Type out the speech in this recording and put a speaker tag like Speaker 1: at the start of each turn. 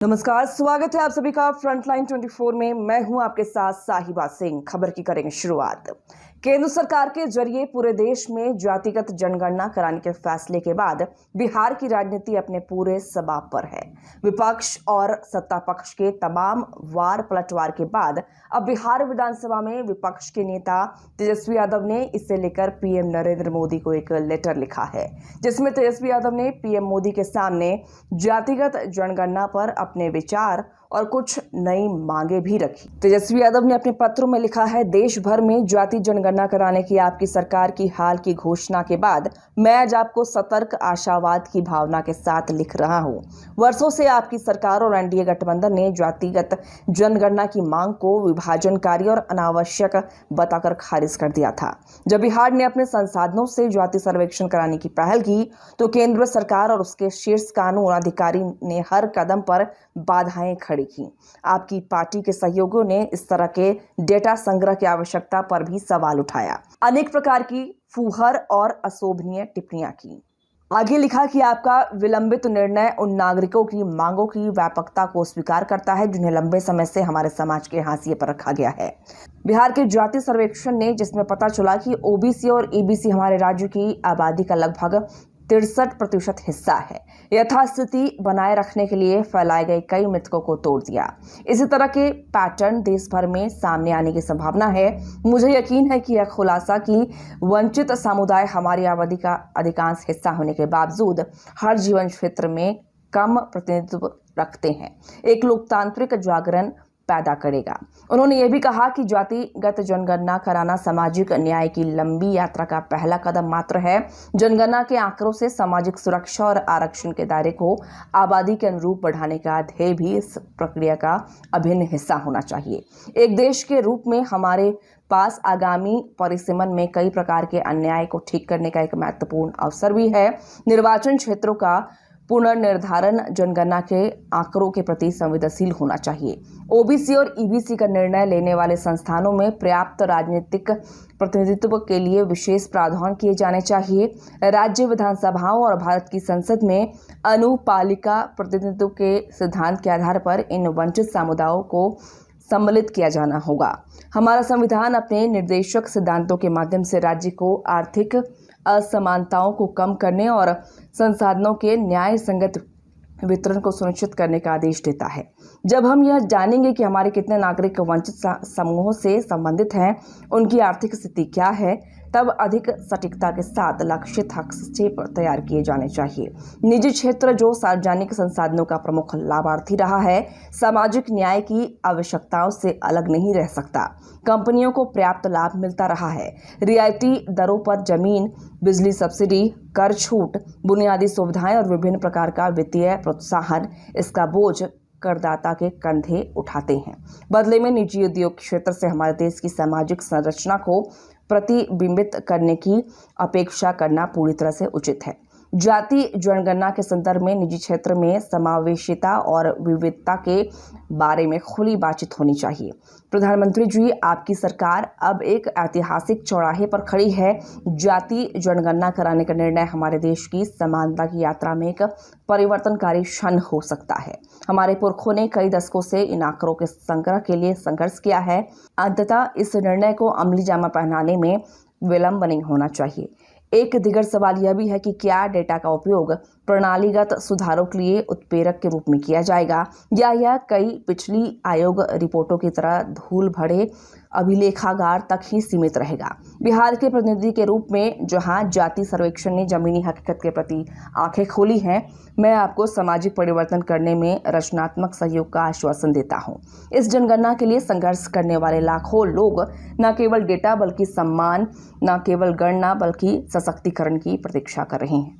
Speaker 1: नमस्कार, स्वागत है आप सभी का फ्रंटलाइन 24 में। मैं हूं आपके साथ साहिबा सिंह। खबर की करेंगे शुरुआत। केंद्र सरकार के जरिए पूरे देश में जातिगत जनगणना कराने के फैसले के बाद बिहार की राजनीति अपने पूरे सबाब पर है। विपक्ष और सत्ता पक्ष के तमाम वार पलटवार के बाद अब बिहार विधानसभा में विपक्ष के नेता तेजस्वी यादव ने इसे लेकर पीएम नरेंद्र मोदी को एक लेटर लिखा है, जिसमें तेजस्वी यादव ने पीएम मोदी के सामने जातिगत जनगणना पर अपने विचार और कुछ नई मांगे भी रखी। तेजस्वी यादव ने अपने पत्र में लिखा है, देश भर में जाति जनगणना कराने की आपकी सरकार की हाल की घोषणा के बाद मैं आज आपको सतर्क आशावाद की भावना के साथ लिख रहा हूं। वर्षों से आपकी सरकार और एनडीए गठबंधन ने जातिगत जनगणना की मांग को विभाजनकारी और अनावश्यक बताकर खारिज कर दिया था। जब बिहार ने अपने संसाधनों से जाति सर्वेक्षण कराने की पहल की तो केंद्र सरकार और उसके शीर्ष कानून अधिकारी ने हर कदम पर बाधाएं खड़ी की। आपकी पार्टी के सहयोगियों ने इस तरह के डेटा संग्रह की आवश्यकता पर भी सवाल उठाया, अनेक प्रकार की फूहर और अशोभनीय टिप्पणियां की। आगे लिखा कि आपका विलंबित निर्णय उन नागरिकों की मांगों की व्यापकता को स्वीकार करता है जिन्हें लंबे समय से हमारे समाज के हाशिए पर रखा गया है। बिहार के जाति सर्वेक्षण ने जिसमें पता चला कि ओबीसी और ईबीसी हमारे राज्य की आबादी का लगभग 63% हिस्सा है, यथास्थिति बनाए रखने के लिए फैलाए गए कई मिथकों को तोड़ दिया। इसी तरह के पैटर्न देश भर में सामने आने की संभावना है। मुझे यकीन है कि यह खुलासा कि वंचित समुदाय हमारी आबादी का अधिकांश हिस्सा होने के बावजूद हर जीवन क्षेत्र में कम प्रतिनिधित्व रखते हैं, एक लोकतांत्रिक जागरण पैदा करेगा। उन्होंने ये भी कहा कि जातिगत जनगणना कराना सामाजिक न्याय की लंबी यात्रा का पहला कदम मात्र है। जनगणना के आंकड़ों से सामाजिक सुरक्षा और आरक्षण के दायरे को आबादी के अनुरूप बढ़ाने का ध्येय भी इस प्रक्रिया का अभिन्न हिस्सा होना चाहिए। एक देश के रूप में हमारे पास आगामी परिसीमन में कई प्रकार के अन्याय को ठीक करने का एक महत्वपूर्ण अवसर भी है। निर्वाचन क्षेत्रों का पुनर्निर्धारण जनगणना के आंकड़ों के प्रति संवेदनशील होना चाहिए। ओबीसी और ईबीसी का निर्णय लेने वाले संस्थानों में पर्याप्त राजनीतिक प्रतिनिधित्व के लिए विशेष प्रावधान किए जाने चाहिए। राज्य विधानसभाओं और भारत की संसद में अनुपालिका प्रतिनिधित्व के सिद्धांत के आधार पर इन वंचित समुदायों को सम्मिलित किया जाना होगा। हमारा संविधान अपने निर्देशक सिद्धांतों के माध्यम से राज्य को आर्थिक असमानताओं को कम करने और संसाधनों के न्याय संगत वितरण को सुनिश्चित करने का आदेश देता है। जब हम यह जानेंगे कि हमारे कितने नागरिक वंचित समूहों से संबंधित हैं, उनकी आर्थिक स्थिति क्या है, तब अधिक सटीकता के साथ लक्षित हस्तक्षेप तैयार किए जाने चाहिए। निजी क्षेत्र जो सार्वजनिक संसाधनों का प्रमुख लाभार्थी रहा है, सामाजिक न्याय की आवश्यकताओं से अलग नहीं रह सकता। कंपनियों को पर्याप्त लाभ मिलता रहा है। रियायती दरों पर जमीन, बिजली सब्सिडी, कर छूट, बुनियादी सुविधाएं और विभिन्न प्रकार का वित्तीय प्रोत्साहन, इसका बोझ करदाता के कंधे उठाते हैं। बदले में निजी उद्योग क्षेत्र से हमारे देश की सामाजिक संरचना को प्रतिबिंबित करने की अपेक्षा करना पूरी तरह से उचित है। जाति जनगणना के संदर्भ में निजी क्षेत्र में समावेशिता और विविधता के बारे में खुली बातचीत होनी चाहिए। प्रधानमंत्री जी, आपकी सरकार अब एक ऐतिहासिक चौराहे पर खड़ी है। जाति जनगणना कराने का निर्णय हमारे देश की समानता की यात्रा में एक परिवर्तनकारी क्षण हो सकता है। हमारे पुरखों ने कई दशकों से इन आंकड़ों के संग्रह के लिए संघर्ष किया है। अंततः इस निर्णय को अमली जामा पहनाने में विलंब नहीं होना चाहिए। एक दिगर सवाल यह भी है कि क्या डेटा का उपयोग प्रणालीगत सुधारों के लिए उत्प्रेरक के रूप में किया जाएगा या यह कई पिछली आयोग रिपोर्टों की तरह धूल भरे अभिलेखागार तक ही सीमित रहेगा। बिहार के प्रतिनिधि के रूप में जहां जाति सर्वेक्षण ने जमीनी हकीकत के प्रति आंखें खोली हैं, मैं आपको सामाजिक परिवर्तन करने में रचनात्मक सहयोग का आश्वासन देता हूं। इस जनगणना के लिए संघर्ष करने वाले लाखों लोग न केवल डेटा बल्कि सम्मान, न केवल गणना बल्कि सशक्तिकरण की प्रतीक्षा कर रहे हैं।